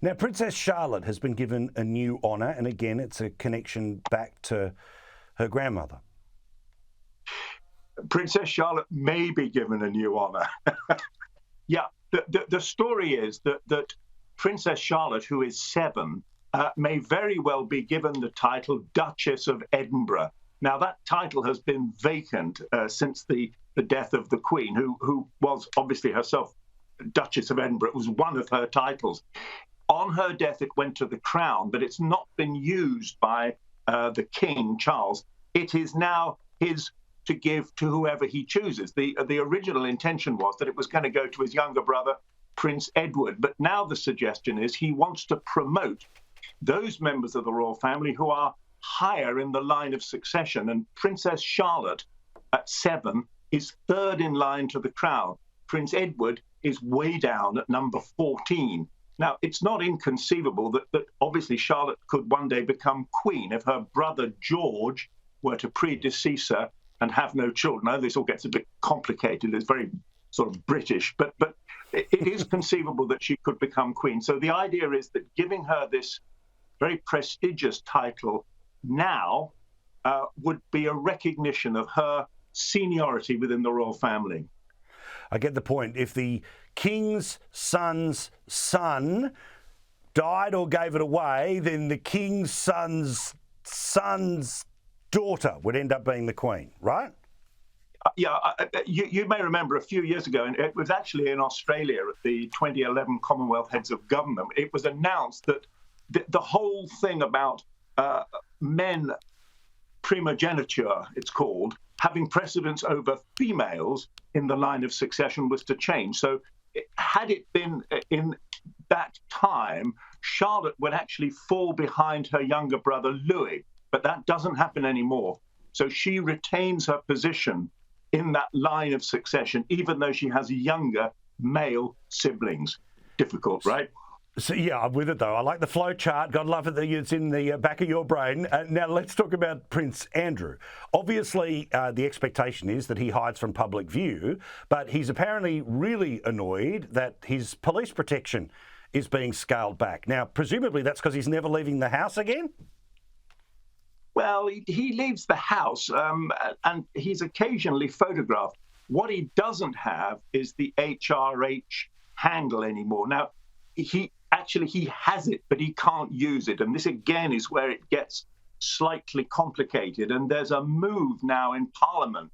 Now, Princess Charlotte has been given a new honour, and again, it's a connection back to her grandmother. Princess Charlotte may be given a new honour. Yeah, the story is that Princess Charlotte, who is 7, may very well be given the title Duchess of Edinburgh. Now, that title has been vacant since the death of the Queen, who was obviously herself Duchess of Edinburgh. It was one of her titles. On her death, it went to the Crown, but it's not been used by the King, Charles. It is now his to give to whoever he chooses. The original intention was that it was going to go to his younger brother, Prince Edward. But now the suggestion is he wants to promote those members of the royal family who are higher in the line of succession. And Princess Charlotte, at 7, is 3rd in line to the crown. Prince Edward is way down at number 14. Now, it's not inconceivable that obviously Charlotte could one day become queen if her brother George were to predecease her and have no children. I know this all gets a bit complicated. It's very sort of British, but it is conceivable that she could become queen. So the idea is that giving her this very prestigious title now would be a recognition of her seniority within the royal family. I get the point. If the king's son's son died or gave it away, then the king's son's daughter would end up being the queen, right? Yeah, you may remember a few years ago, and it was actually in Australia at the 2011 Commonwealth Heads of Government, it was announced that the whole thing about men primogeniture, it's called, having precedence over females in the line of succession was to change. So had it been in that time, Charlotte would actually fall behind her younger brother Louis, but that doesn't happen anymore. So she retains her position in that line of succession, even though she has younger male siblings. Difficult, right? So, yeah, I'm with it, though. I like the flow chart. God love it that it's in the back of your brain. Now, let's talk about Prince Andrew. Obviously, the expectation is that he hides from public view, but he's apparently really annoyed that his police protection is being scaled back. Now, presumably that's because he's never leaving the house again? Well, he leaves the house and he's occasionally photographed. What he doesn't have is the HRH handle anymore. Now, he has it, but he can't use it. And this, again, is where it gets slightly complicated. And there's a move now in Parliament,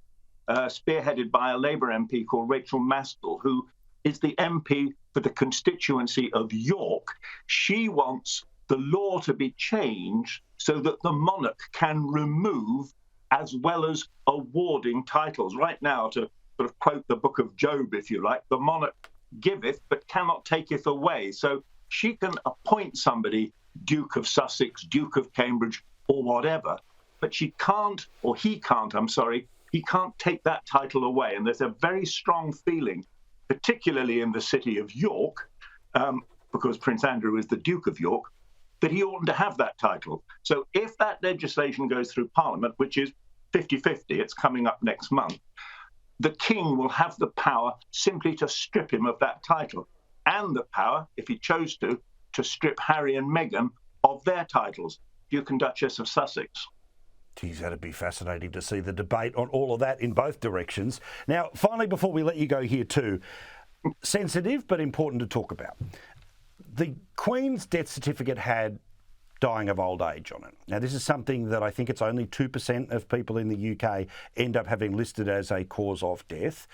spearheaded by a Labour MP called Rachel Maskell, who is the MP for the constituency of York. She wants the law to be changed so that the monarch can remove as well as awarding titles. Right now, to sort of quote the book of Job, if you like, the monarch giveth but cannot taketh away. So she can appoint somebody Duke of Sussex, Duke of Cambridge, or whatever, but she can't, or he can't, he can't take that title away. And there's a very strong feeling, particularly in the city of York, because Prince Andrew is the Duke of York, that he oughtn't to have that title. So if that legislation goes through Parliament, which is 50-50, it's coming up next month, the king will have the power simply to strip him of that title, and the power, if he chose to strip Harry and Meghan of their titles, Duke and Duchess of Sussex. Geez, that'd be fascinating to see the debate on all of that in both directions. Now, finally, before we let you go here too, sensitive but important to talk about. The Queen's death certificate had dying of old age on it. Now, this is something that I think it's only 2% of people in the UK end up having listed as a cause of death.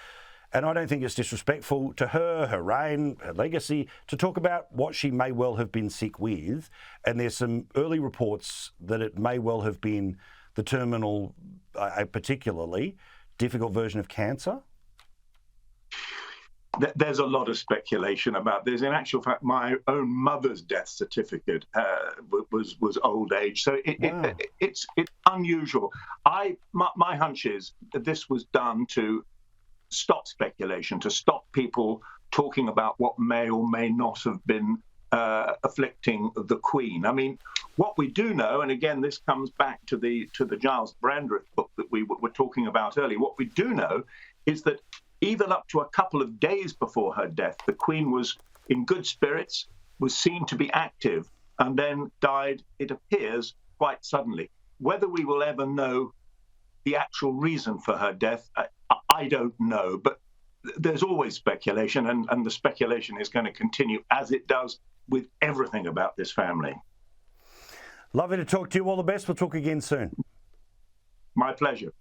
And I don't think it's disrespectful to her, her reign, her legacy, to talk about what she may well have been sick with. And there's some early reports that it may well have been the terminal, a particularly difficult version of cancer. There's a lot of speculation about this. In actual fact, my own mother's death certificate was old age, so it's unusual. My hunch is that this was done to stop speculation, to stop people talking about what may or may not have been afflicting the Queen. I mean, what we do know, and again, this comes back to the Giles Brandreth book that we were talking about earlier. What we do know is that even up to a couple of days before her death, the Queen was in good spirits. was seen to be active and then died, it appears, quite suddenly. Whether we will ever know the actual reason for her death, I don't know. But there's always speculation, and the speculation is going to continue, as it does with everything about this family. Lovely to talk to you. All the best. We'll talk again soon. My pleasure.